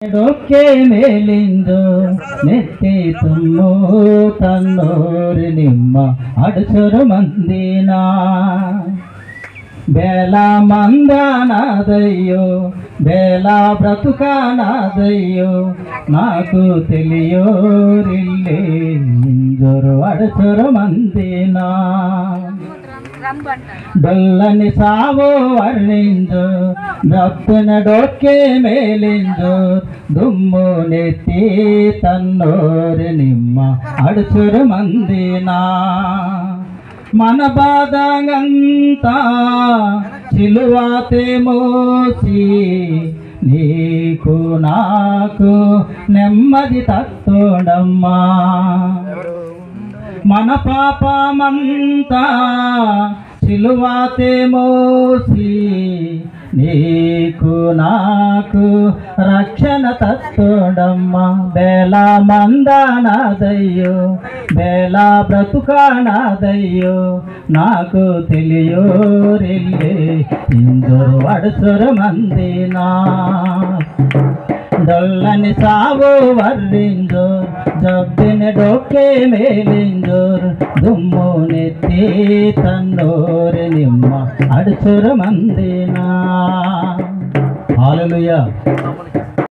ಡೊಕ್ಕೆ ಮೇಲಿಂದು ನೆತ್ತಿ ತುಂಬು ತನ್ನೋರಿ ನಿಮ್ಮ ಅಡಸರು ಮಂದಿನ ಬೇಲ మందనాదయ్యో ಬೇಲ బ్రతుకనాదయ్యో నాకు తెలియోరిల్లే ఇంజరు అడసరు మందినా డొల్లని సావో వర్ణింజు భక్తున డొಕ್ಕೆ ಮೇಲಿಂದು ದುಮ್ಮು ನೆತ್ತಿ ತನ್ನೋರಿ ನಿಮ್ಮ ಅಡಸರು ಮಂದಿನ మన బాధంతా సిలువాతే మోసి నీకు నాకు నెమ్మది తత్తోడమ్మా మన పాపమంతా సిలువాతే మోసి నీకు నాకు రక్షణ తత్తోడమ్మా ಬೇಲ మందనాదయ్యో ಬೇಲ బ్రతుకనాదయ్యో నాకు తెలియోరిల్లే ఇందరు అడసరు మందినా డొల్లని సావు వర్ణింజు జబ్బిన డొಕ್ಕೆ ಮೇಲಿಂದು దుమ్ము నెత్తి తన్నోరి ನಿಮ್ಮ అడసరు మందినా హల్లెలూయా.